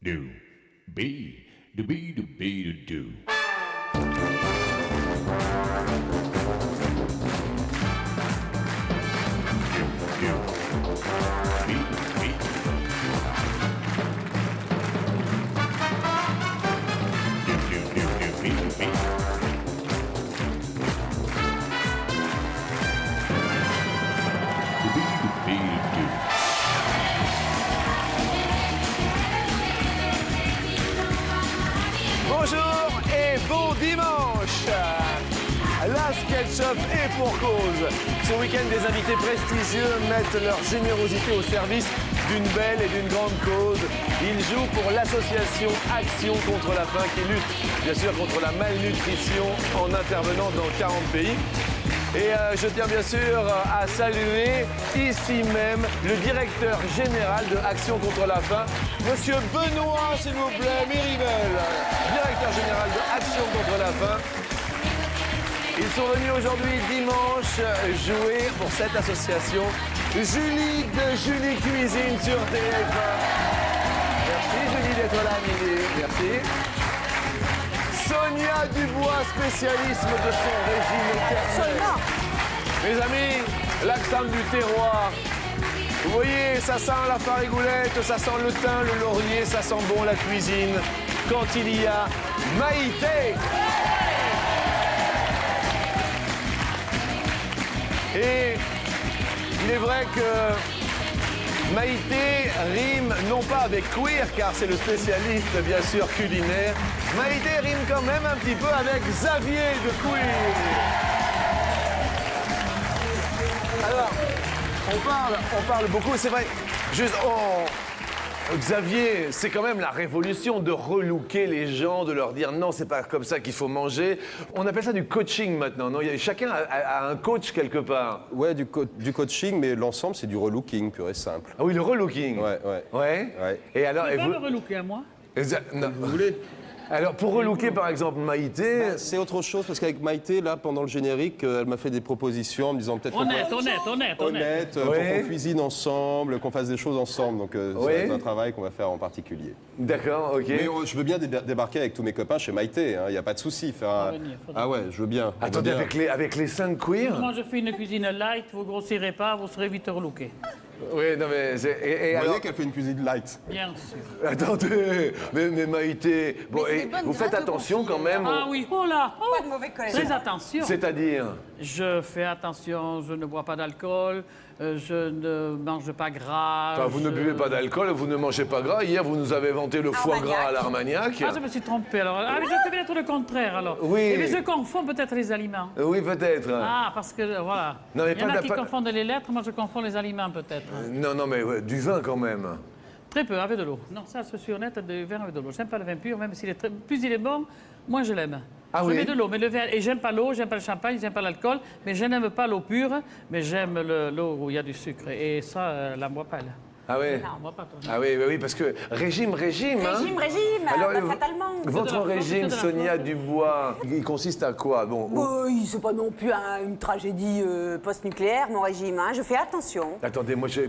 do, be, do, be, do, be, do. Bonjour et bon dimanche. La SketchUp est pour cause. Ce week-end, des invités prestigieux mettent leur générosité au service d'une belle et d'une grande cause. Ils jouent pour l'association Action contre la faim qui lutte, bien sûr, contre la malnutrition en intervenant dans 40 pays. Et je tiens bien sûr à saluer ici même le directeur général de Action contre la faim, Monsieur Benoît, s'il vous plaît, Méribel, directeur général de Action contre la faim. Ils sont venus aujourd'hui dimanche jouer pour cette association. Julie de Julie Cuisine sur TF1. Merci Julie d'être là, Midi. Merci. Sonia Dubois, spécialiste de son régime éternel. Mes amis, l'accent du terroir. Vous voyez, ça sent la farigoulette, ça sent le thym, le laurier, ça sent bon la cuisine. Quand il y a Maïté. Et il est vrai que Maïté rime non pas avec queer, car c'est le spécialiste, bien sûr, culinaire. Maïté rime quand même un petit peu avec Xavier de queer. Alors, on parle beaucoup, c'est vrai. Juste, Xavier, c'est quand même la révolution de relooker les gens, de leur dire non, c'est pas comme ça qu'il faut manger. On appelle ça du coaching maintenant, non? Chacun a un coach quelque part. Ouais, du coaching, mais l'ensemble, c'est du relooking pur et simple. Ah oui, le relooking. Ouais. Ouais. Et alors, Tu peux pas me relooker à moi? Non. Vous voulez? Alors, pour relooker, par exemple, Maïté... C'est autre chose, parce qu'avec Maïté, là, pendant le générique, elle m'a fait des propositions en me disant peut-être... Honnête. Pour qu'on cuisine ensemble, qu'on fasse des choses ensemble. Donc, ça va être un travail qu'on va faire en particulier. D'accord, ok. Mais je veux bien débarquer avec tous mes copains chez Maïté, il n'y a pas de souci. Ah ouais, je veux bien. Attendez, avec les 5 queers? Moi, je fais une cuisine light, vous grossirez pas, vous serez vite relooké. Oui, non mais... Vous voyez qu'elle fait une cuisine light. Bien sûr. Attendez, mais Maïté... Bon, et vous faites attention quand même... Ah oui, oh là, Pas de mauvais collègue. très attention. C'est-à-dire... Je fais attention, je ne bois pas d'alcool, je ne mange pas gras. Enfin, vous ne buvez pas d'alcool, vous ne mangez pas gras. Hier, vous nous avez vanté le foie gras à l'Armagnac. Ah, je me suis trompée alors. Ah, mais je fais peut-être le contraire alors. Oui. Mais je confonds peut-être les aliments. Oui, peut-être. Ah, parce que voilà. Non, mais Il y en pas a de- qui pas- confondent les lettres, moi je confonds les aliments peut-être. Non, mais ouais, du vin quand même. Très peu, avec de l'eau. Non, ça, je suis honnête, du vin avec de l'eau. J'aime pas le vin pur, même s'il est plus il est bon, moins je l'aime. Ah je oui? mets de l'eau, mais le vin, et j'aime pas l'eau, j'aime pas le champagne, j'aime pas l'alcool, mais je n'aime pas l'eau pure, mais j'aime l'eau où il y a du sucre. Et ça, la bois pas, là. Ah oui? Non, moi pas, toi. Ah oui, parce que régime, hein? Régime, Alors, pas fatalement. Votre régime, Sonia Dubois, il consiste à quoi? Bon, C'est pas non plus une tragédie post-nucléaire, mon régime. Hein. Je fais attention. attendez, moi j'ai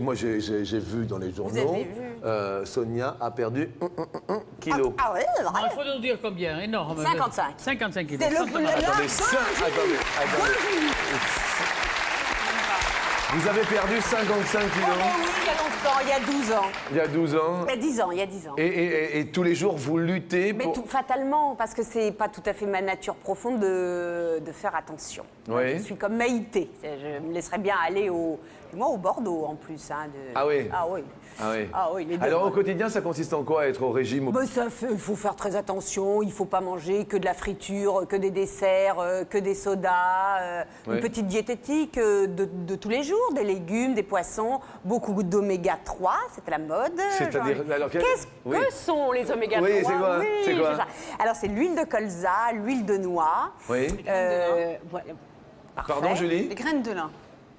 vu dans les journaux, avez vu? Sonia a perdu 1 kilo. Ah ouais, Non, il faut nous dire combien, énorme. 55. 55 kilos. C'est le Simplement. Attendez, attendez. Vous avez perdu 55 Oh, kilos oui, il y a longtemps, il y a 12 ans. il y a 12 ans. Il y a 10 ans. Et tous les jours, vous luttez Mais pour... fatalement, parce que c'est pas tout à fait ma nature profonde de faire attention. Oui. Je suis comme Maïté. Je me laisserais bien aller au Bordeaux en plus. Hein, Ah oui? Ah oui. Ah oui. Ah oui, les deux. Alors au quotidien, ça consiste en quoi, être au régime? Ben, il faut faire très attention, il ne faut pas manger que de la friture, que des desserts, que des sodas, Ouais. une petite diététique de tous les jours, des légumes, des poissons, beaucoup d'oméga 3, c'est à la mode. C'est-à-dire, alors, Qu'est-ce oui. que sont les oméga 3? Oui, c'est quoi? C'est quoi? ça. Alors c'est l'huile de colza, l'huile de noix. Oui. Voilà. Parfait. Pardon, Julie? Les graines de lin.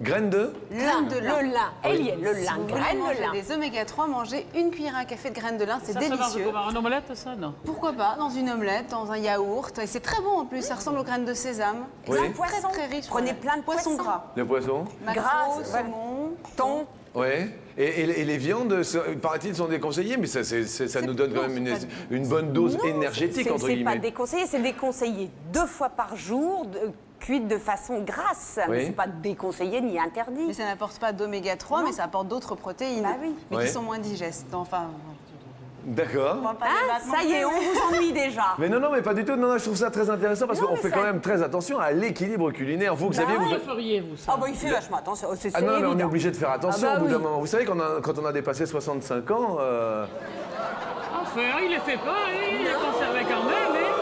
Graines de? Graines de lin. Le lin, le lin, Si vous voulez graines de manger lin. des oméga 3, mangez une cuillère à café de graines de lin, c'est Ça se mange délicieux. comment? En omelette, ça? Non. Pourquoi pas dans une omelette, dans un yaourt. Et c'est très bon en plus, ça ressemble aux graines de sésame. Et Oui. c'est Poisson. très riche. Prenez voilà. plein de poissons. gras. Le poisson? Maquereau, Gras, saumon. Thon. Oui. Et les viandes, paraît-il, sont déconseillées, mais ça nous donne quand même une bonne dose énergétique, entre guillemets. C'est pas déconseillé, c'est déconseillé 2 fois par jour, cuite de façon grasse. Oui. C'est pas déconseillé ni interdit. Mais ça n'apporte pas d'oméga 3, mais ça apporte d'autres protéines. Bah oui. Mais Ouais. qui sont moins digestes. Enfin, D'accord. on va pas Ah, débattre ça non y est, plus. on vous ennuie déjà. Mais non, mais pas du tout. Non, je trouve ça très intéressant parce Non, qu'on mais fait ça- quand même très attention à l'équilibre culinaire. Vous, Xavier, ouais. vous... Comment feriez-vous ça? Ah bah il fait vachement attention, c'est Ah non, mais on est évident. obligé de faire attention Ah bah au bout d'un oui. moment. Vous savez, quand on a dépassé 65 ans... Enfin, il les fait pas, hein, il est conservé quand même, hein.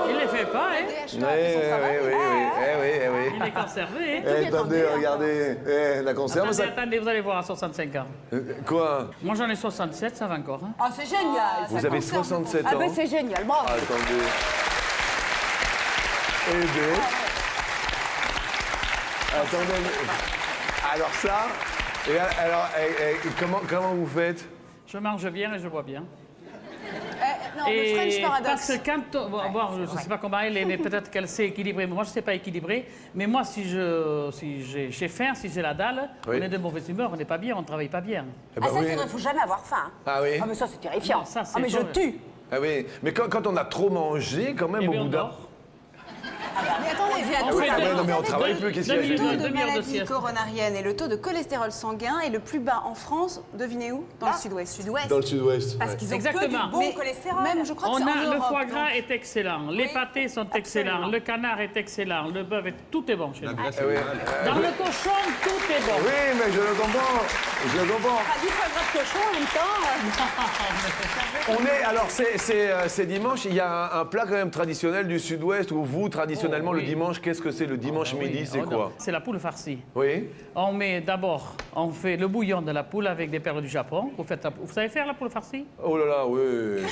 Il les fait pas, hein. DHL a fait son travail. oui. Il est conservé, hein. Eh, attendez, regardez, la conserve, ça... Attendez, vous allez voir à 65 ans. Quoi? Moi j'en ai 67, ça va encore. Hein. Ah c'est génial. Vous avez 67 Ah ans? ben c'est génial, bravo. Attendez. Eh bien... Attendez, alors ça... Et alors, comment vous faites? Je mange bien et je bois bien. Non, le French Parce Paradox. que quand je ne sais pas comment elle est, mais peut-être qu'elle sait équilibrer. Moi, je ne sais pas équilibrer. Mais moi, si j'ai faim, si j'ai la dalle, Oui. on est de mauvaise humeur, on n'est pas bien, on ne travaille pas bien. Eh ben Ah ça oui. c'est vrai, faut jamais avoir faim. Ah oui? Ah mais ça c'est terrifiant. Non, ça, c'est ah mais je pas- tue. Ah oui, mais quand on a trop mangé, quand même, Et au bien, bout on d'un... dort. Mais attendez, On tout fait à deux- l'heure, non, mais on vous savez travaille que plus, qu'est-ce qu'il y a, Le j'ai taux dit. de Demi-heure de maladie sieste. coronarienne et le taux de cholestérol sanguin est le plus bas en France. Devinez où? Dans le sud-ouest. Dans le sud-ouest. Parce qu'ils ont que Exactement. du bon Mais cholestérol. Même, je crois que On c'est en a le Europe, foie donc. gras est excellent, les pâtés sont excellents, Absolument. le canard est excellent, le bœuf est tout est bon chez nous. Ah oui. Dans le cochon, tout est bon. Oui, mais je le comprends. Je le comprends. Ah, du foie gras de cochon en même temps. On est, alors c'est dimanche, il y a un plat quand même traditionnel du sud-ouest où vous, traditionnellement, Oh, oui. le dimanche, qu'est-ce que c'est le dimanche midi, c'est Oh, non. quoi? C'est la poule farcie. Oui. On met d'abord, on fait le bouillon de la poule avec des perles du Japon. Vous savez faire la poule farcie? Oh là là, oui.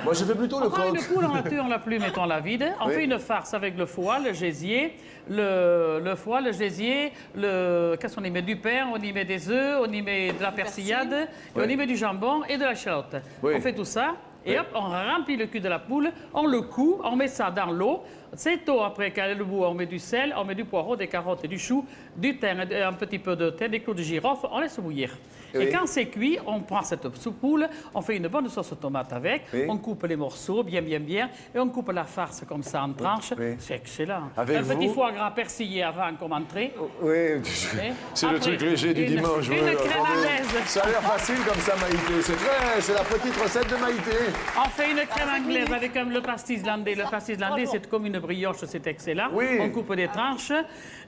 Moi, je fais plutôt le On prend coq. une poule, on la tue, on la plume et on la vide. On Oui. fait une farce avec le foie, le gésier, le foie, le gésier, qu'est-ce qu'on y met? Du pain, on y met des œufs, on y met de la persillade, et on y met du jambon et de la chalotte. Oui. On fait tout ça. Et Oui. hop, on remplit le cul de la poule, on le coud, on met ça dans l'eau. C'est eau, après, qu'elle est le bout, on met du sel, on met du poireau, des carottes et du chou, du thym, un petit peu de thym, des clous de girofle, on laisse bouillir. Oui. Et quand c'est cuit, on prend cette soupe poule, on fait une bonne sauce tomate avec, Oui. on coupe les morceaux bien, et on coupe la farce comme ça en tranches. Oui. C'est excellent. Avec un petit vous foie gras persillé avant comme entrée. Oui, Et c'est le après, truc léger du une- dimanche. une oui, crème attendez. anglaise. Ça a l'air facile comme ça, Maïté. C'est la petite recette de Maïté. On fait une crème anglaise avec le pastis islandais. Le pastis islandais, c'est comme une brioche, c'est excellent. Oui. On coupe des tranches.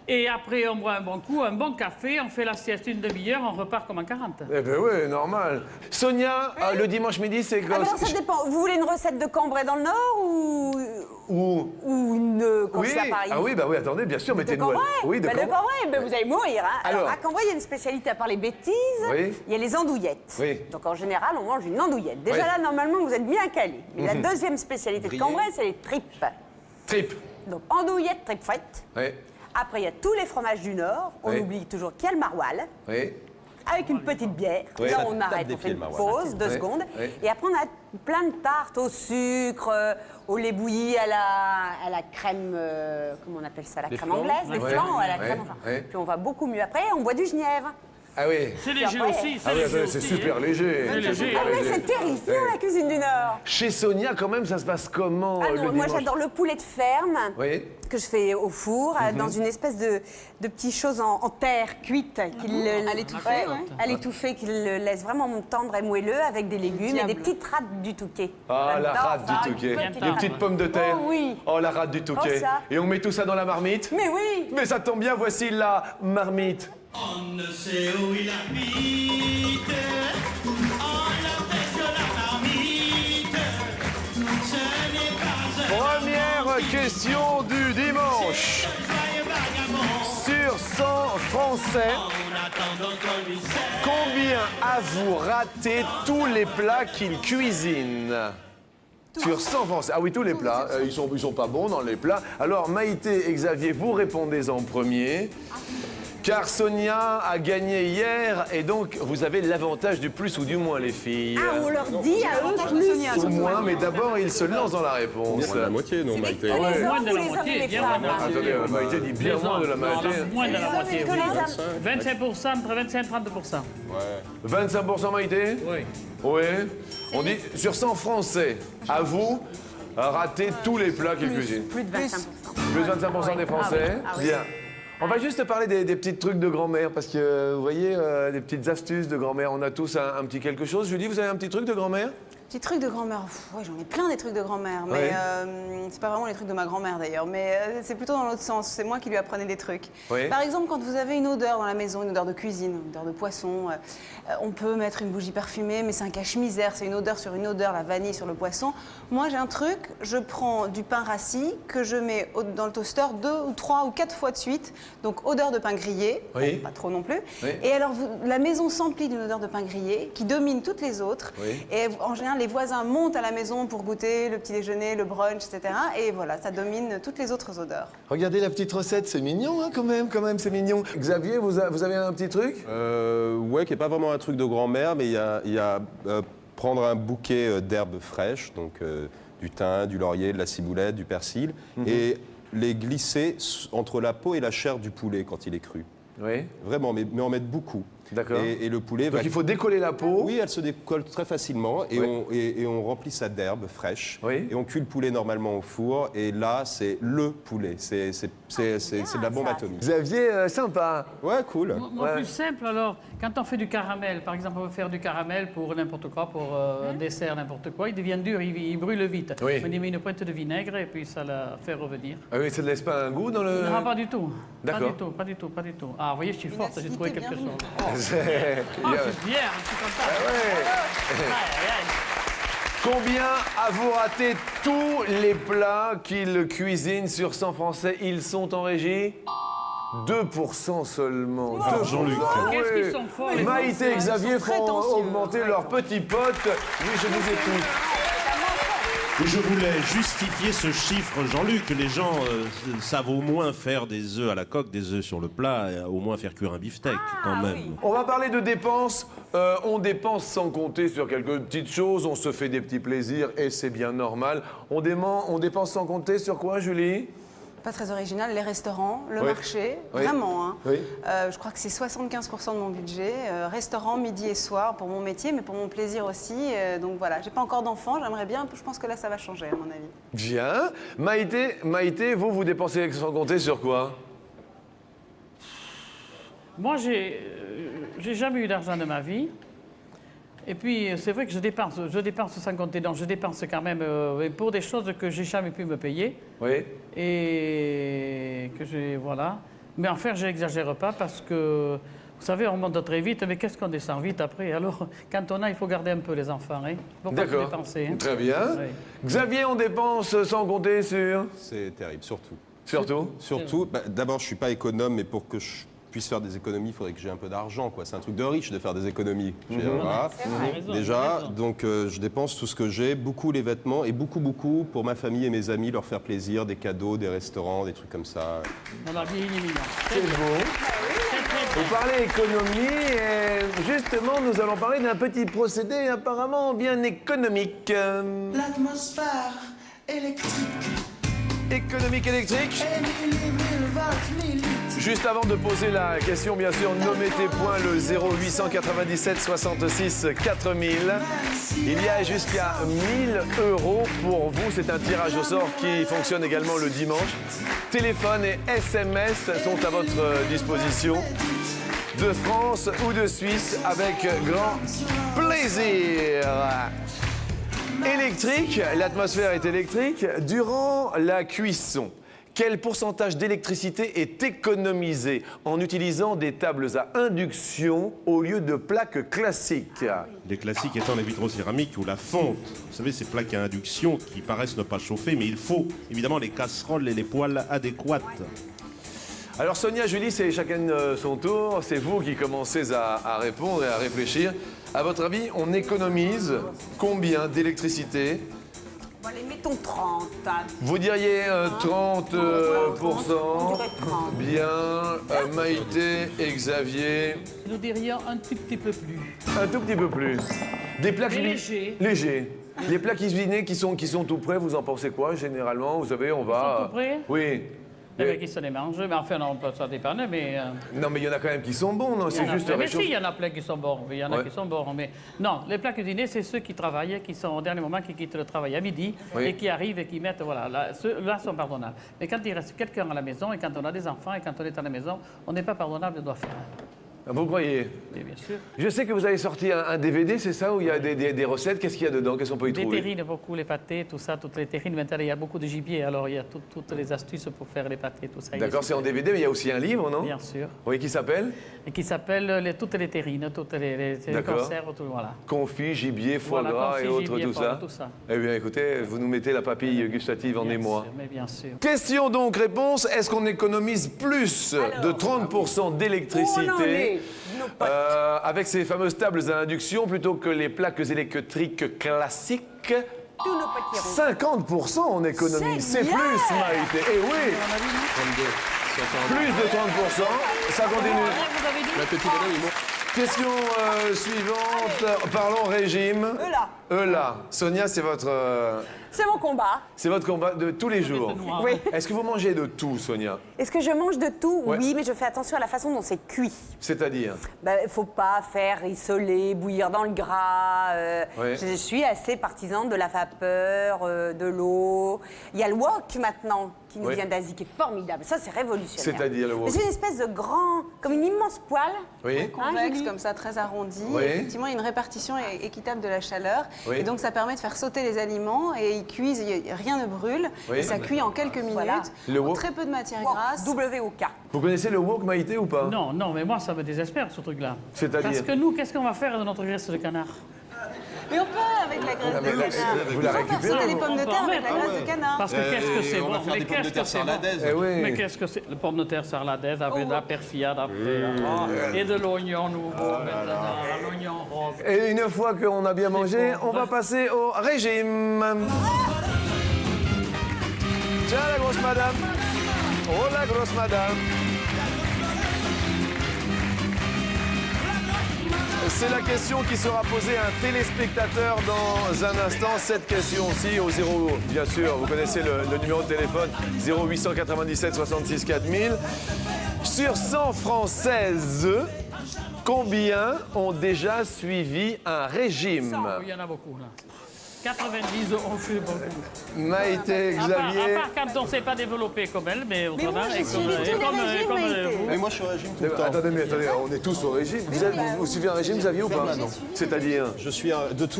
Et après, on boit un bon coup, un bon café, on fait la sieste une demi-heure, on repart comme en 40. Eh ben oui, normal. Sonia, le dimanche midi, c'est Ah quoi? mais non, ça dépend. Vous voulez une recette de Cambrai dans le Nord Où? ou une quand Oui. je suis à Paris? Ah oui, bah oui, attendez, bien sûr, De mettez-nous. Cambrai. Oui, de Bah, Cambrai. Ben, vous allez mourir. Hein. Alors, Alors. à Cambrai, il y a une spécialité à part les bêtises. Oui. Il y a les andouillettes. Oui. Donc en général, on mange une andouillette. Déjà Oui. Mhm. là, normalement, vous êtes bien calés. Mais la deuxième spécialité de Cambrai, c'est les tripes. Trip. Donc andouillettes, tripes frites. Oui. Après, il y a tous les fromages du Nord. On Oui. oublie toujours qu'il y a le maroilles. Oui. Avec une petite bière. Oui. Là, Ça on tape arrête, des on fait pieds, une le maroilles. pause, 2 Oui. secondes. Oui. Et après, on a plein de tartes au sucre, au lait bouilli, à la crème, comment on appelle ça? La crème flancs. anglaise, des Oui. flancs, à la Oui. crème. Enfin. Oui. Puis on va beaucoup mieux. Après, on boit du genièvre. Ah oui. C'est léger après- aussi, Ah oui, léger c'est aussi, super hein. léger. C'est léger. Ah mais léger. c'est terrifiant, la cuisine du Nord. Chez Sonia, quand même, ça se passe comment Ah le non, moi dimanche? j'adore le poulet de ferme. Oui. Que je fais au four, dans une espèce de petites choses en terre cuite. À l'étouffer, ouais. À l'étouffer, qu'il le laisse vraiment tendre et moelleux avec des légumes et des Diable. petites rattes du Touquet. Ah, la J'adore rate ça, du Touquet. une Les petite rate. petites pommes de terre. Oh oui. Oh, la rate du Touquet. Oh, ça. Et on met tout ça dans la marmite? Mais oui. Mais ça tombe bien, voici la marmite. On ne sait où il habite, on l'appelle sur la marmite, ce n'est pas un Première question du dimanche. joyeux vagabond, Sur 100 Français, on attend donc qu'on lui sert. combien avez-vous raté tous les plats qu'ils cuisinent? Sur 100 Français. Ah oui, tous les plats. Ils sont pas bons dans les plats. Alors, Maïté et Xavier, vous répondez en premier. Car Sonia a gagné hier et donc vous avez l'avantage du plus ou du moins, les filles. Ah, on leur dit à eux plus combien Au surtout moins, maintenant. mais d'abord, il se lance dans la réponse. Moins de la moitié, non, Maïté? Que les Moins hommes de ou la les hommes et moitié, les bien femmes? moins de la moitié. Attendez, Maïté dit bien moins de la moitié. Moins de la Les hommes moitié, et que oui. les hommes. 25%, entre 25 et 30%. 25% Maïté? Oui. Oui. On dit sur 100 Français, à vous, rater tous les plats qu'ils cuisinent. Plus de 25%. Plus 25% des Français. Ah oui. Bien. On va juste parler des petits trucs de grand-mère, parce que vous voyez, des petites astuces de grand-mère. On a tous un petit quelque chose. Julie, vous avez un petit truc de grand-mère? Petit truc de grand-mère. Ouais, j'en ai plein des trucs de grand-mère, mais Ouais. c'est pas vraiment les trucs de ma grand-mère d'ailleurs, mais c'est plutôt dans l'autre sens. C'est moi qui lui apprenais des trucs. Oui. Par exemple, quand vous avez une odeur dans la maison, une odeur de cuisine, une odeur de poisson, on peut mettre une bougie parfumée, mais c'est un cache-misère, c'est une odeur sur une odeur, la vanille sur le poisson. Moi, j'ai un truc, je prends du pain rassis que je mets dans le toaster 2 ou 3 ou 4 fois de suite, donc odeur de pain grillé, Oui. pas trop non plus. Oui. Et alors, la maison s'emplit d'une odeur de pain grillé qui domine toutes les autres. Oui. Et en général, les voisins montent à la maison pour goûter le petit déjeuner, le brunch, etc. Et voilà, ça domine toutes les autres odeurs. Regardez la petite recette, c'est mignon, hein, quand même, c'est mignon. Xavier, vous avez un petit truc? Ouais, qui n'est pas vraiment un truc de grand-mère, mais il y a prendre un bouquet d'herbes fraîches, donc du thym, du laurier, de la ciboulette, du persil, et les glisser entre la peau et la chair du poulet quand il est cru. Oui. Vraiment, mais en mettre beaucoup. D'accord. Et le poulet Donc il faut décoller la peau. Oui, elle se décolle très facilement et, Oui. on remplit ça d'herbes fraîches. Oui. Et on cuit le poulet normalement au four. Et là, c'est le poulet. C'est de la bombe atomique. Xavier, sympa. Ouais, cool. Moi, Ouais. plus simple, alors, quand on fait du caramel, par exemple, on veut faire du caramel pour n'importe quoi, pour un dessert, n'importe quoi, il devient dur, il brûle vite. Oui. On y met une pointe de vinaigre et puis ça la fait revenir. Ah oui, ça ne laisse pas un goût dans le... Non, pas du tout. D'accord. Pas du tout. Ah, vous voyez, je suis forte, j'ai trouvé quelque chose. bienvenue. Oh, je suis fier, je suis content. Aïe, aïe, aïe. Combien avez-vous raté tous les plats qu'ils cuisinent sur 100 Français? Ils sont en régie 2% seulement. Alors, Jean-Luc. Qu'est-ce qu'ils sont forts, les Maïté Français. et Xavier Ils sont font prétentieux. augmenter leurs petits potes. Oui, je vous écoute. Et je voulais justifier ce chiffre, Jean-Luc. Les gens savent au moins faire des œufs à la coque, des œufs sur le plat, et au moins faire cuire un beefsteak, quand même. On va parler de dépenses. On dépense sans compter sur quelques petites choses. On se fait des petits plaisirs et c'est bien normal. On dépense sans compter sur quoi, Julie? Pas très original, les restaurants, le Oui. marché, Oui. vraiment. Hein. Oui. Je crois que c'est 75% de mon budget. Restaurant, midi et soir pour mon métier, mais pour mon plaisir aussi. Donc voilà, j'ai pas encore d'enfants, j'aimerais bien. Je pense que là, ça va changer, à mon avis. Bien. Maïté, vous dépensez sans compter sur quoi? Moi, j'ai jamais eu d'argent de ma vie. Et puis, c'est vrai que je dépense sans compter. Donc, je dépense quand même pour des choses que j'ai jamais pu me payer. Oui. Et que j'ai. Voilà. Mais en fait, je n'exagère pas parce que, vous savez, on monte très vite, mais qu'est-ce qu'on descend vite après? Alors, quand on a, il faut garder un peu les enfants. Hein. Faut pas tout D'accord. dépenser. Hein. Très bien. Oui. Xavier, on dépense sans compter sur... C'est terrible, surtout. Surtout? Surtout, d'abord, je ne suis pas économe, mais pour que je puisse faire des économies, il faudrait que j'ai un peu d'argent, quoi. C'est un truc de riche de faire des économies. Voilà. raison, Déjà, raison. donc je dépense tout ce que j'ai, beaucoup les vêtements et beaucoup pour ma famille et mes amis, leur faire plaisir, des cadeaux, des restaurants, des trucs comme ça. On a bien mignon. C'est beau. Vous parlez économie et justement, nous allons parler d'un petit procédé apparemment bien économique. L'atmosphère électrique Économique électrique. est 1000 litres. Juste avant de poser la question, bien sûr, nommez tes points le 0897 66 4000. Il y a jusqu'à 1000 € pour vous. C'est un tirage au sort qui fonctionne également le dimanche. Téléphone et SMS sont à votre disposition. De France ou de Suisse, avec grand plaisir. Électrique, l'atmosphère est électrique. Durant la cuisson, quel pourcentage d'électricité est économisé en utilisant des tables à induction au lieu de plaques classiques? Les classiques étant la vitrocéramique ou la fonte. Vous savez, ces plaques à induction qui paraissent ne pas chauffer, mais il faut évidemment les casseroles et les poêles adéquates. Alors Sonia, Julie, c'est chacun son tour. C'est vous qui commencez à répondre et à réfléchir. À votre avis, on économise combien d'électricité? Bon, allez, mettons 30. Vous diriez 30%. On dirait 30. Bien. Maïté et Xavier, Nous dirions un tout petit peu plus. un tout petit peu plus. Des plaques Mais léger. Léger. Les plats cuisinés qui sont tout prêts, vous en pensez quoi généralement? Vous savez, on va... sont tout prêts? Oui. Les mecs qui se les mangent, mais enfin, non, ça dépend, mais... Non, mais il y en a quand même qui sont bons, non? C'est juste Mais réchauffer. si, il y en a plein qui sont bons. Il y en a Ouais. qui sont bons. Mais non, les plats cuisinés, c'est ceux qui travaillent, qui sont au dernier moment, qui quittent le travail à midi Oui. et qui arrivent et qui mettent. Voilà, là, ceux-là sont pardonnables. Mais quand il reste quelqu'un à la maison et quand on a des enfants et quand on est à la maison, on n'est pas pardonnable, on doit faire. Vous croyez? Et bien sûr. Je sais que vous avez sorti un DVD, c'est ça, où il y a des recettes. Qu'est-ce qu'il y a dedans? Qu'est-ce qu'on peut y Les trouver? terrines, beaucoup, les pâtés, tout ça, toutes les terrines. Maintenant, il y a beaucoup de gibier, alors il y a toutes les astuces pour faire les pâtés, tout ça. D'accord, c'est en DVD, mais il y a aussi un livre, non? Bien sûr. Oui, qui s'appelle? Et qui s'appelle toutes les terrines, toutes les D'accord. conserves, tout, voilà. Confit, gibier, foie Voilà, gras confit, et autres, gibier, tout foie ça. gras, tout ça. Eh bien, écoutez, vous nous mettez la papille gustative en Bien émoi. sûr, mais bien sûr. Question donc, réponse, est-ce qu'on économise plus de 30% d'électricité avec ces fameuses tables à induction plutôt que les plaques électriques classiques? Tous nos petits roues. 50% on économise, c'est bien. plus, Maïté. Et oui, plus de 30%, ça continue. Vous avez dit La petite madame, il monte. Question suivante, parlons régime. Eula. Sonia, c'est votre combat de tous les jours. noir. Oui. Est-ce que vous mangez de tout, Sonia? Est-ce que je mange de tout? Ouais. Oui, mais je fais attention à la façon dont c'est cuit. C'est-à-dire? Il faut pas faire rissoler, bouillir dans le gras. Ouais. Je suis assez partisane de la vapeur, de l'eau. Il y a le wok maintenant qui nous Ouais. vient d'Asie, qui est formidable. Ça, c'est révolutionnaire. C'est-à-dire le wok? C'est une espèce de grand, comme une immense poêle. Oui. Convexe, Julie comme ça, très arrondi. Oui. Effectivement, il y a une répartition équitable de la chaleur. Oui. Et donc, ça permet de faire sauter les aliments et ils cuisent, rien ne brûle. Oui. Et ça cuit en quelques minutes. Voilà. Le wok. Très peu de matière Wok, grasse. W-O-K. Vous connaissez le wok, Maïté, ou pas? Non, non, mais moi, ça me désespère, ce truc-là. C'est-à-dire? Parce que nous, qu'est-ce qu'on va faire de notre graisse de canard? Mais on peut avec la graisse mais de là, canard. vous la Il faut faire récupérez, sauter les vous pommes de On peut terre en avec la mettre, graisse de canard. Parce que qu'est-ce que c'est on bon? va faire Mais des pommes de qu'est-ce que terre c'est bon? sarladaise. Eh oui. Mais qu'est-ce que c'est? Le pomme de terre sarladaise avec de la perfillade après. Et de l'oignon nouveau maintenant, l'oignon rose. Et une fois qu'on a bien mangé, on va passer au régime. Tiens, la grosse madame. Oh, la grosse madame. C'est la question qui sera posée à un téléspectateur dans un instant. Cette question-ci au 0, bien sûr, vous connaissez le numéro de téléphone 0897 66 4000. Sur 100 Françaises, combien ont déjà suivi un régime? Il y en a beaucoup, là. 90 ont fait beaucoup. Maïté, À part Xavier. quand on ne s'est pas développé comme elle, mais autrement, moi, j'ai et suivi tous les régimes, Maïté. Mais moi, je suis au régime tout le temps. Attendez, on est tous au régime. Vous suivez un régime, Xavier, ou pas? C'est-à-dire? Je suis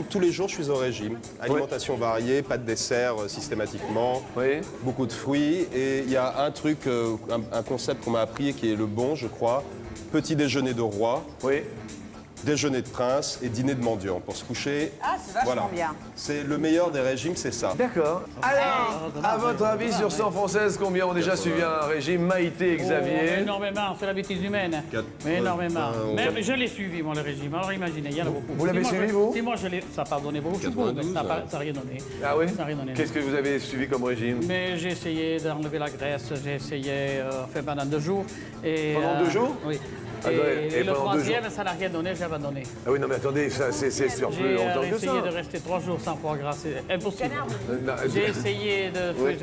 tous les jours, je suis au régime. Alimentation variée, pas de dessert systématiquement, Oui. beaucoup de fruits. Et il y a un truc, un concept qu'on m'a appris et qui est le bon, je crois. Petit déjeuner de roi, Oui. déjeuner de prince et dîner de mendiant pour se coucher. Ah, c'est vachement bien. C'est le meilleur des régimes, c'est ça. D'accord. Alors, à votre avis, sur 100 Françaises, combien ont déjà suivi un régime? Maïté et Oh, Xavier? énormément, c'est la bêtise humaine. Mais énormément. Même je l'ai suivi, moi, le régime. Alors imaginez, il y en a beaucoup. Vous l'avez Si moi, suivi, je- vous? Si moi, je l'ai. Ça n'a pas donné beaucoup, mais ça n'a rien donné. Ah oui? Ça n'a rien donné. Qu'est-ce que vous avez suivi comme régime? Mais j'ai essayé d'enlever la graisse, j'ai essayé, enfin pendant 2 jours. Et, Pendant 2 jours? Oui. Ah, ouais, et le pendant 2 troisième, ça n'a rien donné, j'ai abandonné. Ah oui, non, mais attendez, ça, c'est sur plus J'ai longtemps que ça. essayé de rester 3 jours sans foie gras, c'est impossible. Non, J'ai essayé de... Oui.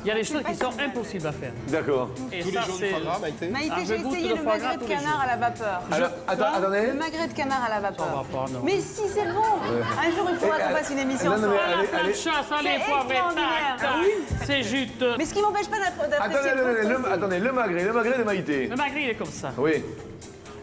Il y a des choses qui sont impossibles à faire. D'accord. Et Tous ça, les jours du c'est... foie gras, Maïté Maïté, Ah, j'ai je goûte essayé le le foie gras magret de tous les canard jours. à la vapeur. Alors, attendez. Le magret de canard à la vapeur. Ça va pas, non. Mais si, c'est bon. Un jour, il faudra qu'on fasse une émission non, non, ensemble. mais À la allez. plancha, ça les C'est poivrés, extraordinaire. tac, tac. C'est juteux. Mais ce qui m'empêche pas d'apprécier Attendez, le magret de Maïté. Le magret, il est comme ça. Oui.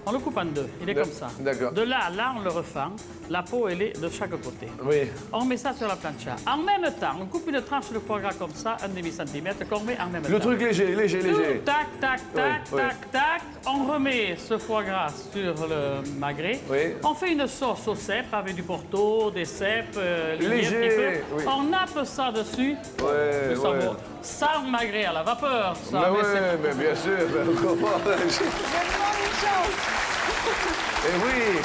On le coupe en deux. Il est comme ça. D'accord. De là à là, on le refend. La peau, elle est de chaque côté. Oui. On met ça sur la plancha. En même temps, on coupe une tranche de foie gras comme ça, un demi-centimètre, qu'on met en même temps. Le truc léger. Tout, tac, tac, tac, Oui, tac, tac. On remet ce foie gras sur le magret. Oui. On fait une sauce aux cèpes avec du porto, des cèpes, lignées Léger, un petit peu. oui. On nappe ça dessus. Ouais, Le ouais. savon. Sans magret à la vapeur, ça. Bah mais c'est- ouais, mais bien sûr. Comment Eh oui.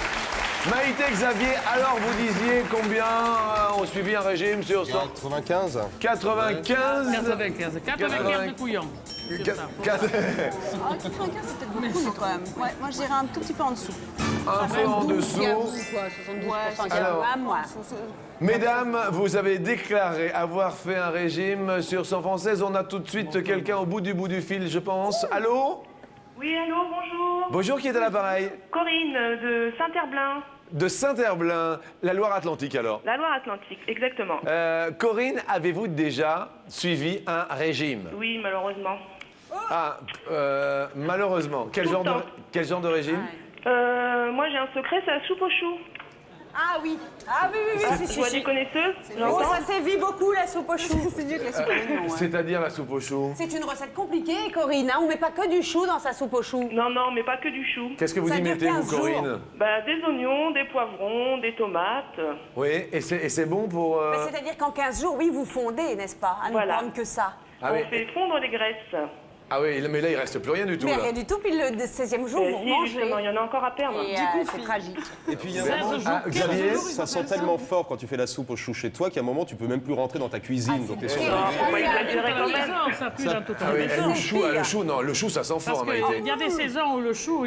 Maïté, Xavier, alors vous disiez combien ont suivi un régime sur 100? 95. 95. 95 de couillon. C'est ça. 4. Ah, 95, c'est peut-être beaucoup quand même. Ouais, moi, je dirais un tout petit peu en dessous. Un peu en dessous. Quoi, 72% Alors, moi. Mesdames, vous avez déclaré avoir fait un régime sur 100 françaises. On a tout de suite quelqu'un au bout du fil, je pense. Allô? Oui, allô, bonjour. Bonjour, qui est à l'appareil? Corinne de Saint-Herblain, De Saint-Herblain, la Loire-Atlantique alors. la Loire-Atlantique, exactement. Corinne, avez-vous déjà suivi un régime? Oui, malheureusement. Ah, malheureusement. Quel Tout le genre de régime? Moi, j'ai un secret, c'est la soupe aux choux. Ah oui. Ah oui, oui, oui. Je vois des connaisseuses, Oh, j'entends. ça sévit beaucoup, la soupe aux choux. C'est mieux que la soupe à l'oignon, ouais. C'est-à-dire la soupe aux choux. C'est une recette compliquée, Corinne. Hein. On met pas que du chou dans sa soupe aux choux. Non, non, mais pas que du chou. Qu'est-ce que vous Ça y dure mettez, vous, 15 jours. Corinne? Bah, des oignons, des poivrons, des tomates. Oui, et c'est bon pour... Mais c'est-à-dire qu'en 15 jours, oui, vous fondez, n'est-ce pas? À ne Voilà. prendre que ça. Ah On oui. fait fondre les graisses. Ah oui, mais là, il reste plus rien du tout. Mais là. rien du tout, puis le 16e jour, vous Si, mangez. justement, il y en a encore à perdre. Et c'est tragique. Et puis il y a un 16 moment, jours, Ah, 15 Xavier, jours, ça sent tellement fort quand tu fais la soupe aux choux chez toi qu'à un moment tu peux même plus rentrer dans ta cuisine. Donc t'es sur Non, faut pas exagérer quand même. Ça pue dans toute Ah la oui, maison. le chou, pire. le chou, non, le chou, ça sent fort, Parce en réalité. qu'il y a des saisons où le chou,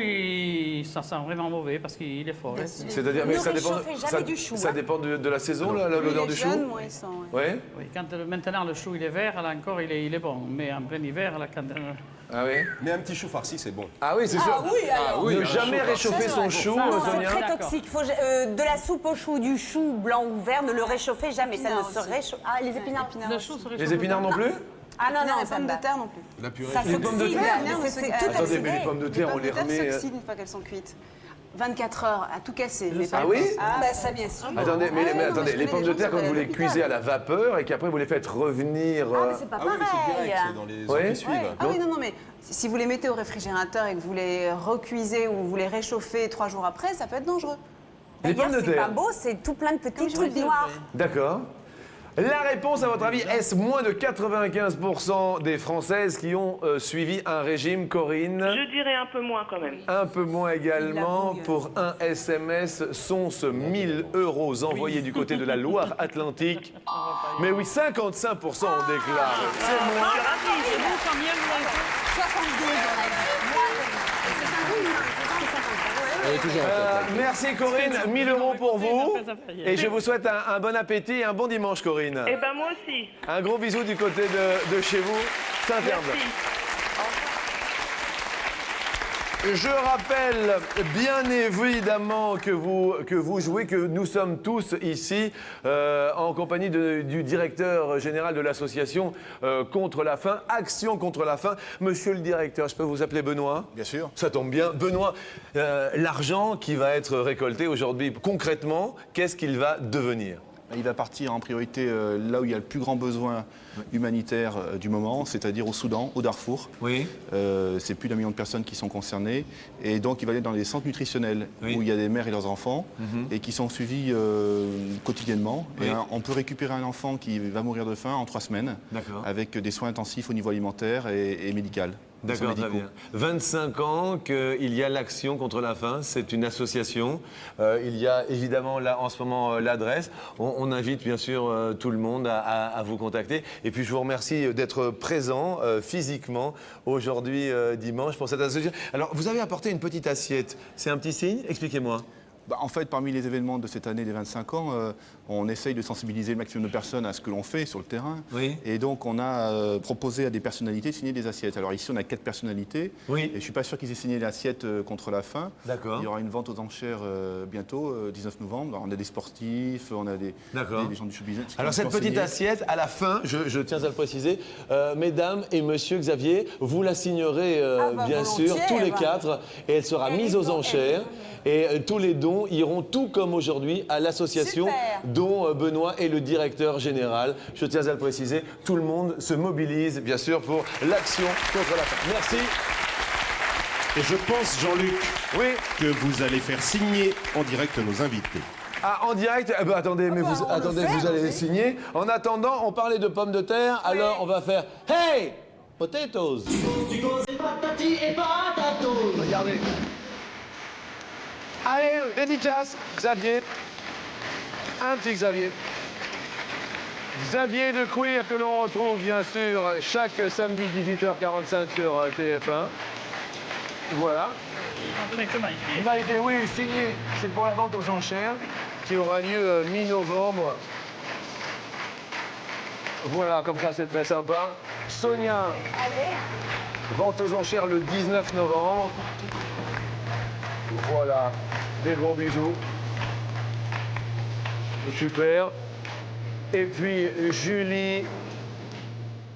ça sent vraiment mauvais parce qu'il est fort. hein. C'est-à-dire, mais Ne ça dépend, réchauffez jamais du chou, ça hein. dépend de la saison, là, l'odeur du chou. Jeune, moins ils sont, ouais. Oui. Oui, quand maintenant le chou il est vert, là encore il est bon. Mais en plein hiver, là, quand Ah oui. Mais un petit chou farci, c'est bon. Ah oui, c'est sûr. Ah oui, alors. Ne jamais réchauffer son chou, Non, c'est Sonia. très D'accord. toxique. Faut, de la soupe au chou, du chou blanc ou vert, ne le réchauffez jamais. Ça ne Épinards se aussi. réchauffe. Ah, les épinards. le chou se réchauffe. Les épinards non plus? Ah non, non, les ça pommes me de bat. terre non plus. Ça Les pommes de s'oxyde. terre, mais non, c'est c'est- tout Attendez, mais oxydé. les pommes de terre, on les remet... s'oxydent une fois qu'elles sont cuites. 24 heures à tout casser. Mais Ah pas- oui? Ah, bah ça, bien sûr. Attendez, mais, Ah, mais non, attendez, je les connais pommes des de gens terre, qui quand vous les sont cuisez à la vapeur et qu'après vous les faites revenir... Ah, mais c'est pas Ah oui, mais c'est pareil. direct, c'est dans les Ouais. heures qui suivent. Ouais. Ah oui, non, non, mais si vous les mettez au réfrigérateur et que vous les recuisez ou vous les réchauffez 3 jours après, ça peut être dangereux. Les pommes de C'est pas terre. beau, c'est tout plein de petits trucs noirs. D'accord. La réponse, à votre avis, est-ce moins de 95% des Françaises qui ont suivi un régime, Corinne? Je dirais un peu moins quand même. Un peu moins également Il l'avoue. pour un SMS, sont ce 1000 € envoyés du côté de la Loire-Atlantique. Mais oui, 55% ont déclaré. C'est moins. Et vous, combien vous avez fait 72, on a dit. Merci Corinne, 1000 € pour vous. Et je vous souhaite un bon appétit et un bon dimanche, Corinne. Eh ben moi aussi. Un gros bisou du côté de chez vous, Saint-Herblain. Merci. Je rappelle bien évidemment que vous jouez, que nous sommes tous ici en compagnie du directeur général de l'association contre la faim, Action contre la faim. Monsieur le directeur, je peux vous appeler Benoît? Bien sûr. Ça tombe bien. Benoît, l'argent qui va être récolté aujourd'hui, concrètement, qu'est-ce qu'il va devenir? Il va partir en priorité là où il y a le plus grand besoin humanitaire du moment, c'est-à-dire au Soudan, au Darfour. Oui. C'est plus d'1 million de personnes qui sont concernées. Et donc, il va aller dans les centres nutritionnels Oui. où il y a des mères et leurs enfants et qui sont suivis quotidiennement. Oui. Et on peut récupérer un enfant qui va mourir de faim en 3 semaines D'accord. avec des soins intensifs au niveau alimentaire et médical. Des soins D'accord, très médicaux. bien. 25 ans qu'il y a l'Action contre la faim, c'est une association. Il y a évidemment là en ce moment l'adresse. On invite bien sûr tout le monde à vous contacter. Et puis je vous remercie d'être présent physiquement aujourd'hui dimanche pour cette association. Alors vous avez apporté une petite assiette. C'est un petit signe? Expliquez-moi. Bah, en fait, parmi les événements de cette année des 25 ans, on essaye de sensibiliser le maximum de personnes à ce que l'on fait sur le terrain. Oui. Et donc, on a proposé à des personnalités de signer des assiettes. Alors ici, on a 4 personnalités. Oui. Et je ne suis pas sûr qu'ils aient signé l'assiette contre la faim. D'accord. Il y aura une vente aux enchères bientôt, 19 novembre. Alors, on a des sportifs, on a des gens du show business. qui Alors vont cette petite signer. assiette, à la fin, je tiens à le préciser, mesdames et monsieur Xavier, vous la signerez bien volontiers, sûr, tous les bah. 4, et elle sera mise aux enchères. Et tous les dons iront tout comme aujourd'hui à l'association Super. dont Benoît est le directeur général. Je tiens à le préciser, tout le monde se mobilise bien sûr pour l'action contre la faim. Merci. Et je pense, Jean-Luc, Oui. que vous allez faire signer en direct nos invités. Ah, en direct, eh ben, attendez, mais vous, attendez, vous allez les signer. En attendant, on parlait de pommes de terre, alors on va faire Hey, potatoes. Regardez. Allez, dédicace, Xavier. Un petit Xavier. Xavier de Queer que l'on retrouve bien sûr chaque samedi 18h45 sur TF1. Voilà. Avec Maïté. Maïté, oui, signé. C'est pour la vente aux enchères qui aura lieu mi-novembre. Voilà, comme ça, c'est très sympa. Sonia, vente aux enchères le 19 novembre. Voilà, des gros bisous. Super. Et puis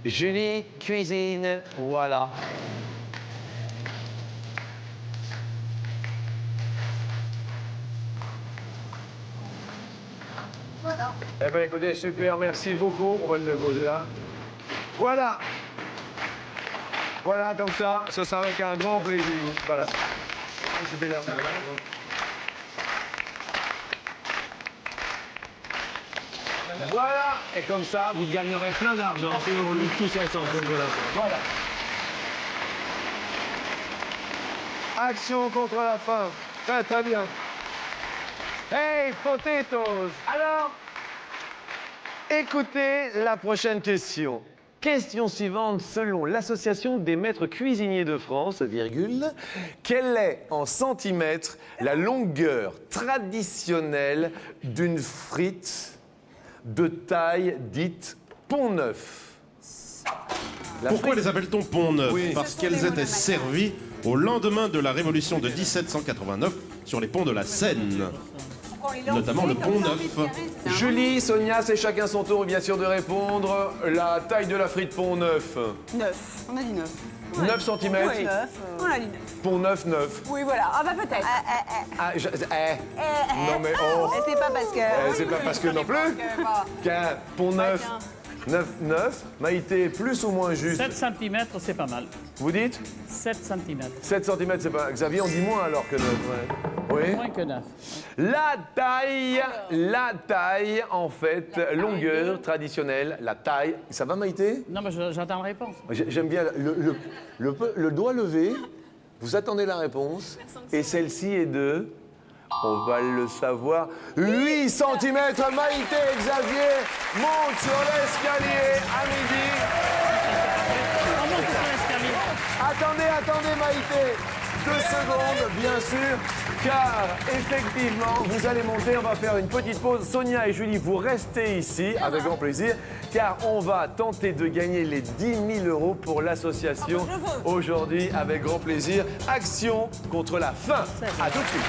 Julie cuisine, voilà. Eh bien, écoutez, super, merci beaucoup. On va le poser là. Voilà. Voilà, comme ça sera avec un grand plaisir. Voilà. Voilà. Et comme ça, vous gagnerez plein d'argent si vous voulez tous ensemble. Voilà. Action contre la faim. Très, très bien. Hey, potatoes! Alors, écoutez la prochaine question. Question suivante, selon l'Association des maîtres cuisiniers de France, virgule, quelle est en centimètres la longueur traditionnelle d'une frite de taille dite pont-neuf? Pourquoi les appelle-t-on pont-neuf? Oui. Parce qu'elles étaient servies au lendemain de la Révolution de 1789 sur les ponts de la Seine. Notamment le Pont-Neuf. Julie, Sonia, c'est chacun son tour, bien sûr, de répondre. La taille de la frite pont-neuf? 9. On a dit 9. 9 cm. Oui. 9. On a dit 9. Pont-neuf, 9. Oui, voilà. Ah bah peut-être. Ah, non mais oh. Et c'est pas parce que... C'est pas parce que non plus. Qu'un pont-neuf, 9. Maïté, plus ou moins juste? 7 cm, c'est pas mal. Vous dites? 7 cm. 7 cm, c'est pas... Xavier, on dit moins alors que 9. Oui. Moins que 9. La taille, en fait, longueur traditionnelle, la taille. Ça va, Maïté? Non, mais j'attends la réponse. J'aime bien le doigt levé, vous attendez la réponse, et celle-ci est de, on va le savoir, 8 cm. Maïté et Xavier montent sur l'escalier à midi. On monte sur l'escalier. Attendez, Maïté. 2 secondes, bien sûr, car effectivement, vous allez monter, on va faire une petite pause. Sonia et Julie, vous restez ici, avec grand plaisir, car on va tenter de gagner les 10 000 € pour l'association aujourd'hui, avec grand plaisir. Action contre la faim. À tout de suite.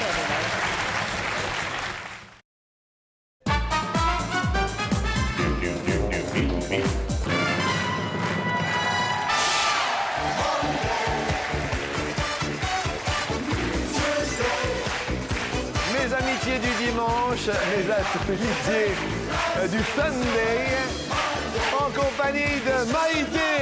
Mes amitiés du dimanche, mes amitiés du Sunday, en compagnie de Maïté.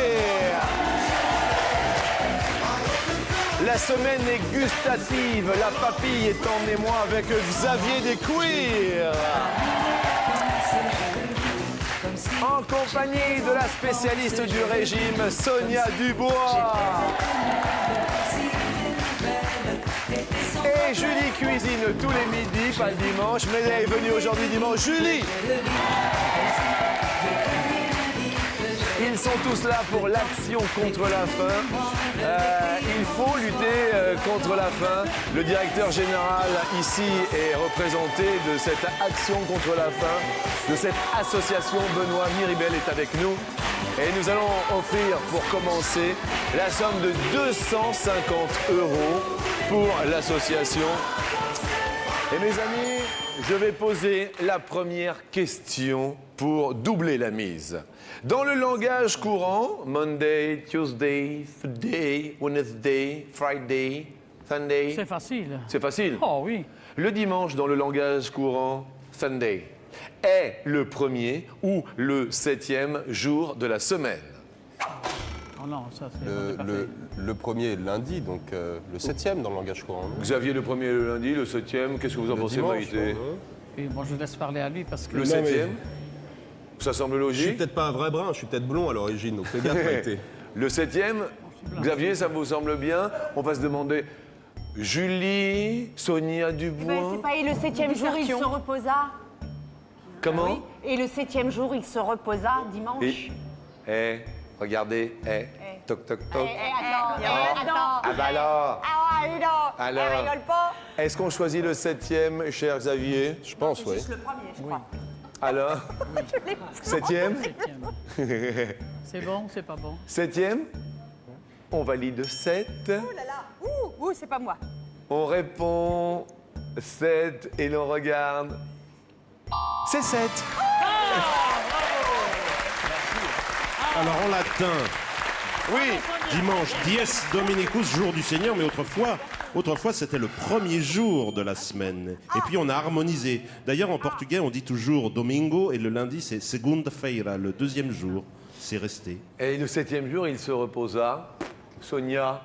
La semaine est gustative, la papille est en émoi avec Xavier Desquires. En compagnie de la spécialiste du régime, Sonia Dubois. Et Julie cuisine tous les midis, pas le dimanche, mais elle est venue aujourd'hui dimanche. Julie! Ils sont tous là pour l'action contre la faim. Il faut lutter contre la faim. Le directeur général ici est représenté de cette action contre la faim, de cette association. Benoît Miribel est avec nous. Et nous allons offrir, pour commencer, la somme de 250 € pour l'association. Et mes amis, je vais poser la première question pour doubler la mise. Dans le langage courant, Monday, Tuesday, Thursday, Wednesday, Friday, Sunday... C'est facile. C'est facile? Oh oui. Le dimanche, dans le langage courant, Sunday, est le premier ou le 7e jour de la semaine. Oh non, ça c'est... Le premier est lundi, donc le 7e dans le langage courant. non? Xavier, le premier est le lundi, le 7e, qu'est-ce que vous en Le pensez, dimanche, Maïté? Et bon, je laisse parler à lui parce que... Le 7e? Ça semble Je suis logique. peut-être pas un vrai brun, je suis peut-être blond à l'origine, donc fais gaffe, Maïté. Le 7e, Xavier, ça vous semble bien? On va se demander, Julie, Sonia Dubois... C'est pas, et le 7e jour, il se reposa. Comment? Oui. Et le 7e jour, il se reposa dimanche. Regardez, toc toc toc. Attends. Ah bah alors, dis donc. Alors. Elle rigole pas. Est-ce qu'on choisit le 7e, cher Xavier? Je pense, oui. Juste le premier, je crois. Alors 7e? C'est bon ou c'est pas bon? 7e? On valide 7. Oh là là. Ouh, c'est pas moi. On répond 7 et l'on regarde. C'est 7. Alors en latin, Oui. dimanche, dies Dominicus, jour du Seigneur, mais autrefois c'était le premier jour de la semaine. Et puis on a harmonisé. D'ailleurs en portugais on dit toujours domingo et le lundi c'est segunda-feira, le deuxième jour. C'est resté. Et le 7e jour, il se reposa. Sonia,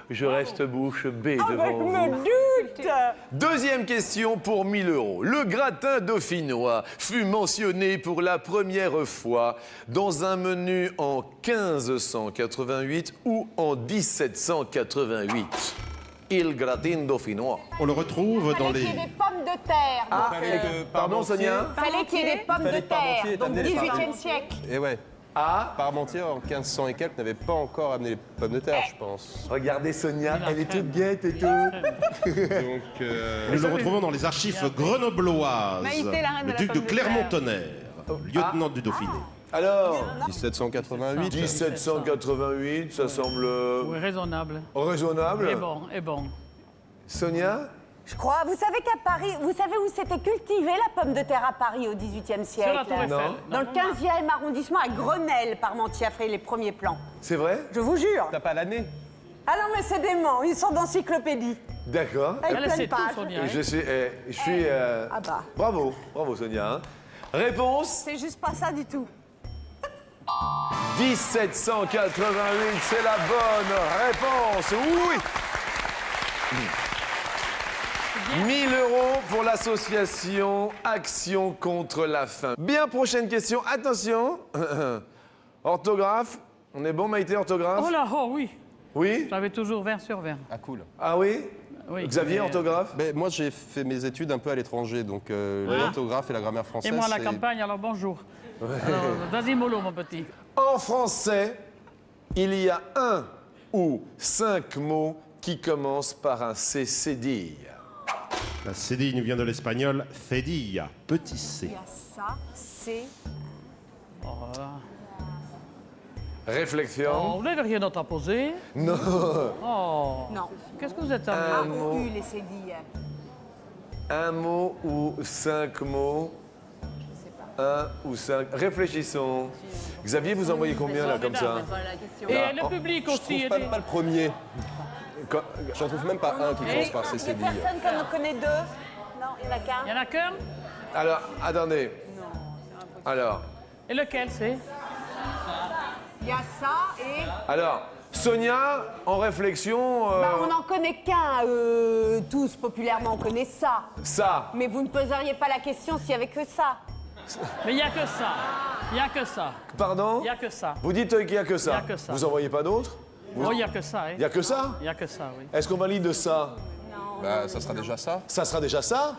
je reste bouche bée devant vous. doute. Deuxième question pour 1 000 €. Le gratin dauphinois fut mentionné pour la première fois dans un menu en 1588 ou en 1788. Il gratin dauphinois. On le retrouve dans Fallait les... qu'il y ait des pommes de terre. Ah, pardon Sonia? Fallait qu'il y ait des pommes de Fallait que Parmentier terre. Donc amenait les 18e siècle. Et ouais. Ah, Parmentier, en 1500 et quelques, n'avait pas encore amené les pommes de terre, je pense. regardez Sonia, elle est toute guette et tout. Donc, Nous le retrouvons dans les archives grenobloises. Maïté, la reine de Le la duc de pomme de terre. Clermont-Tonnerre, lieutenant du Dauphiné. Alors, 1788. 1788, ça semble Oui, raisonnable. raisonnable. Et bon. Sonia? Je crois. Vous savez qu'à Paris, vous savez où s'était cultivée la pomme de terre à Paris au XVIIIe siècle? Sur la Tour Eiffel. Non. Dans le 15e arrondissement, à Grenelle, Parmentier a fait les premiers plans. C'est vrai? Je vous jure. T'as pas l'année? Ah non, mais c'est dément. Ils sont d'encyclopédie. D'accord. Avec Elle plein sait de tout, pages. Sonia. Je suis. Ah bah. Bravo Sonia. hein. Réponse C'est juste pas ça du tout. 1788, c'est la bonne réponse. Oui. 1 000 € pour l'association Action contre la faim. Bien, prochaine question. Attention. Orthographe. On est bon, Maïté, orthographe? Oh là, oh oui. Oui? J'avais toujours 20 sur 20. Ah, cool. Ah oui? Oui. Xavier, Mais, orthographe? Ben, moi, j'ai fait mes études un peu à l'étranger, donc l'orthographe et la grammaire française. Et moi, à la c'est- campagne, alors bonjour. Alors, vas-y, mollo, mon petit. En français, il y a 1 ou 5 mots qui commencent par un C, cédille. La cédille vient de l'espagnol cedilla, petit c. Il y a ça, c'est. Réflexion. Oh, vous n'avez rien d'autre à poser? Non. Oh. Non. Qu'est-ce que vous êtes à Ah, mot. ou les cédilles. Un mot ou 5 mots? 1 ou 5. Réfléchissons. Xavier, vous envoyez combien là comme ça? Et le public Je aussi. trouve pas le premier. Quand- J'en trouve même pas un qui commence par Il y a CCD. personne qui en connaît deux. Non, il y en a qu'un. Il y en a qu'un? Alors, attendez. Alors, Et lequel c'est? Il y a ça et. alors, Sonia, en réflexion, Bah, on n'en connaît qu'un. Tous, populairement, on connaît ça. ça. Mais vous ne poseriez pas la question s'il n'y avait que ça. Mais il n'y a que ça. Il n'y a que ça. Pardon? Il n'y a que ça. Vous dites qu'il n'y a que ça. Il y a que ça. Vous en voyez pas d'autres? Oh, il n'y a que ça. Hein. Il n'y a que ça? Il n'y a que ça, oui. Est-ce qu'on valide ça? Bah, ça sera déjà ça. Ça sera déjà ça?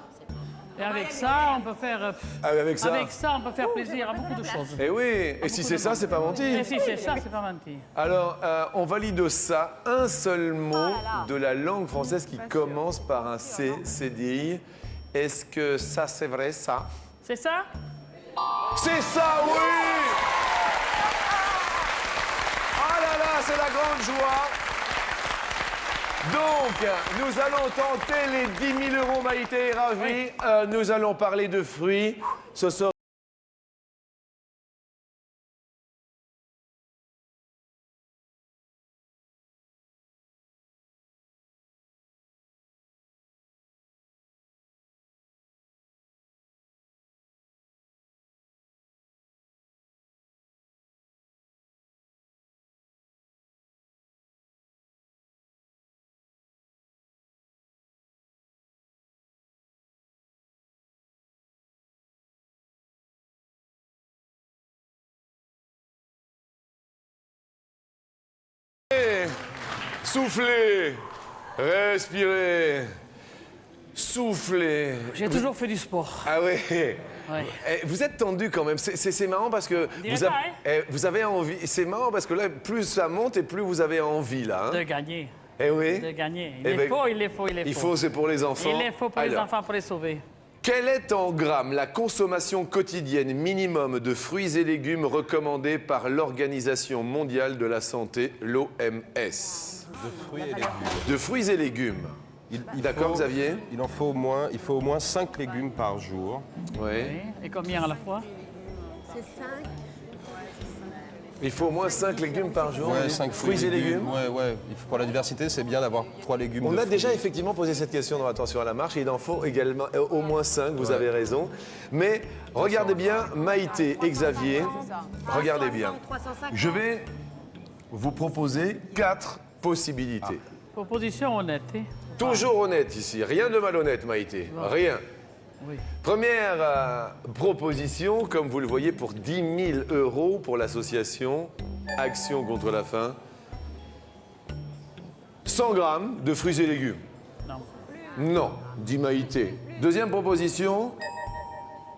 Et avec ça, on peut faire. Avec ça? Avec ça, on peut faire plaisir à beaucoup de choses. Eh oui, et si c'est ça, c'est pas menti. Et si c'est ça, c'est pas menti. Alors, on valide ça, un seul mot de la langue française qui commence par un C, cédille. Est-ce que ça, c'est vrai, ça? C'est ça? C'est ça, oui! Ah là là, c'est la grande joie! Donc, nous allons tenter les 10 000 € Maïté et Ravi. Nous allons parler de fruits. Ce sera souffler, respirer, souffler. J'ai toujours fait du sport. Ah oui. Ouais. Eh, vous êtes tendu quand même. C'est marrant parce que Dirais vous, pas, hein? vous avez envie. C'est marrant parce que là, plus ça monte et plus vous avez envie là. hein. De gagner. Eh oui. de gagner. Eh ben, Il faut. Il faut, c'est pour les enfants. Il est faux pour les Alors, enfants pour les sauver. quelle est en grammes la consommation quotidienne minimum de fruits et légumes recommandée par l'Organisation mondiale de la santé, l'OMS? De fruits et légumes. De fruits et légumes. D'accord, faut- Xavier? Il faut au moins 5 légumes par jour. Oui. Oui. Et combien à la fois? Il faut au moins 5 légumes par jour. Ouais, oui. 5 fruits et légumes. Ouais. Pour la diversité, c'est bien d'avoir 3 légumes. On de a fruits. déjà effectivement posé cette question dans Attention à la marche et il en faut également au moins 5, vous avez raison. Mais regardez bien, Maïté et Xavier, regardez bien. Je vais vous proposer 4 possibilités. Proposition honnête. Hein? Toujours honnête ici, rien de malhonnête Maïté, rien. Oui. Première proposition, comme vous le voyez, pour 10 000 € pour l'association Action contre la faim. 100 grammes de fruits et légumes. Non. Non, dit Maïté. Deuxième proposition,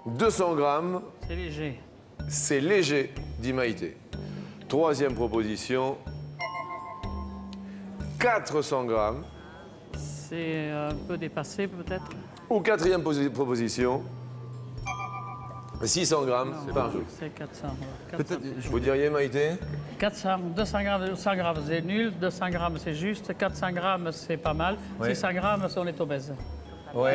200 grammes, C'est léger. c'est léger, dit Maïté. Troisième proposition, 400 grammes. C'est un peu dépassé peut-être. Ou quatrième proposition, 600 grammes par jour. C'est 400. 400. Vous diriez Maïté? 400, 200 grammes, 200 grammes c'est nul, 200 grammes c'est juste, 400 grammes c'est pas mal, 600 grammes on est obèse. Oui.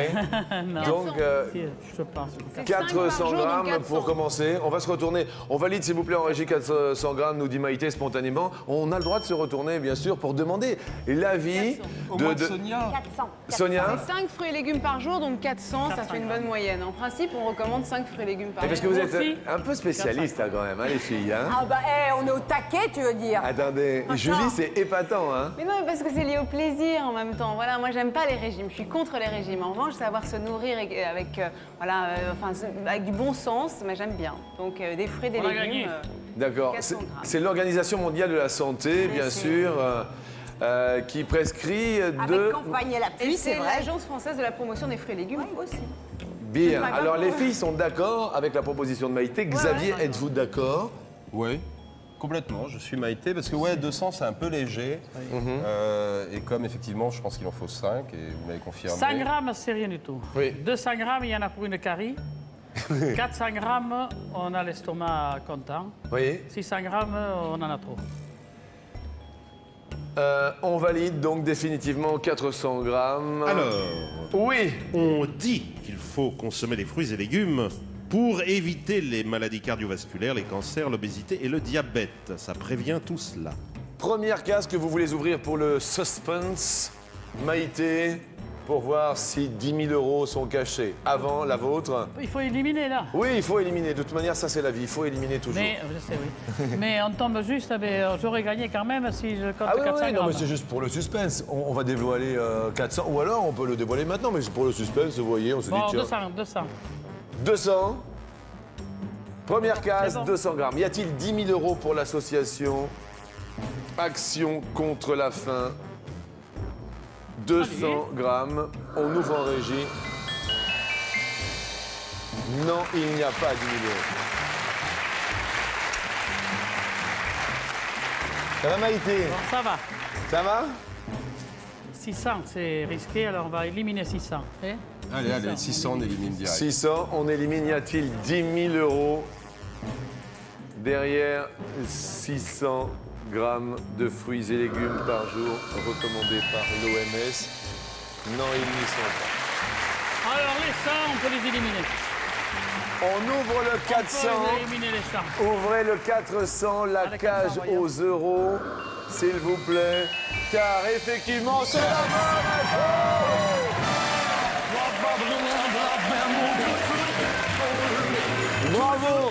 Non. Donc, Si, je pense. 400 grammes pour commencer. On va se retourner. On valide, s'il vous plaît, en régie 400 grammes, nous dit Maïté spontanément. On a le droit de se retourner, bien sûr, pour demander l'avis de Sonia. 400. Sonia. C'est 5 fruits et légumes par jour, donc 400, ça fait une bonne moyenne. En principe, on recommande 5 fruits et légumes par Et jour. parce que vous Moi êtes aussi. un peu spécialiste, là, quand même, hein, les filles. Hein. Ah bah, on est au taquet, tu veux dire. Attendez, Julie, c'est épatant, hein. Mais non, mais parce que c'est lié au plaisir en même temps. Voilà, moi j'aime pas les régimes, je suis contre les régimes. En revanche, savoir se nourrir avec, avec du bon sens, mais j'aime bien. Donc des fruits et des On a légumes. gagné. D'accord. 400 grammes. C'est l'Organisation mondiale de la santé, bien sûr, qui prescrit Avec de... campagne à Et l'appui, c'est c'est vrai. l'Agence française de la promotion des fruits et légumes aussi. Bien. pas grave Alors, les pour eux. filles sont d'accord avec la proposition de Maïté. Xavier, êtes-vous d'accord? Oui, complètement. Je suis Maïté parce que ouais, 200 c'est un peu léger. Et comme effectivement, je pense qu'il en faut 5 et vous m'avez confirmé. 100 grammes, c'est rien du tout. Oui. 200 grammes, il y en a pour une carie. 400 grammes, on a l'estomac content. Oui. 600 grammes, on en a trop. On valide donc définitivement 400 grammes. Alors, Oui. on dit qu'il faut consommer les fruits et légumes pour éviter les maladies cardiovasculaires, les cancers, l'obésité et le diabète. Ça prévient tout cela. Première case que vous voulez ouvrir pour le suspense. Maïté, pour voir si 10 000 € sont cachés. Avant la vôtre. Il faut éliminer là. Oui, il faut éliminer. De toute manière, ça c'est la vie. Il faut éliminer toujours. Mais, je sais, oui. Mais on tombe juste, j'aurais gagné quand même si je compte Ah oui, 400 oui, non, grammes. mais c'est juste pour le suspense. On va dévoiler 400, ou alors on peut le dévoiler maintenant, mais c'est pour le suspense, vous voyez, on se dit Bon, tiens. 200. 200. Première case, C'est bon. 200 grammes. Y a-t-il 10 000 € pour l'association Action contre la faim? 200 grammes. On ouvre en régie. Non, il n'y a pas 10 000 €. Ça va, Maïté? Bon, ça va. Ça va? 600, c'est risqué, alors on va éliminer 600. Eh Allez, 600 on élimine direct. 600, on élimine. Y a-t-il 10 000 € derrière 600 grammes de fruits et légumes par jour recommandés par l'OMS? Non, ils n'y sont pas. Alors les 100, on peut les éliminer. On ouvre le 400. On peut éliminer les 100. Ouvrez le 400, la Avec cage un aux euros, s'il vous plaît. Car effectivement, c'est la bonne réponse. Bravo.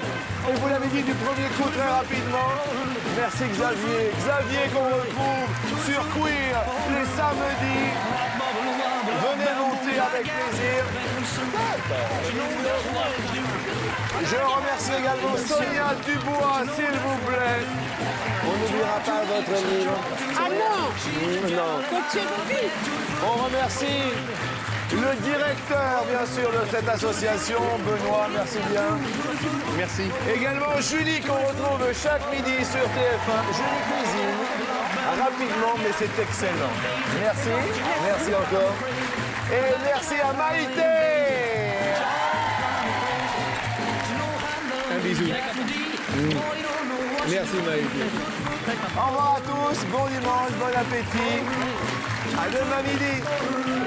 Et vous l'avez dit du premier coup très rapidement. Merci Xavier. Xavier qu'on retrouve sur Queer les samedis. Venez monter avec plaisir. Je remercie également Sonia Dubois, s'il vous plaît. On n'oubliera pas votre livre. Ah non. Non. On remercie le directeur, bien sûr, de cette association, Benoît, merci bien. Merci. Également Julie, qu'on retrouve chaque midi sur TF1. Julie Cuisine. rapidement, mais c'est excellent. Merci, merci encore. Et merci à Maïté. Un bisou. Merci Maïté. Au revoir à tous, bon dimanche, bon appétit. À demain midi.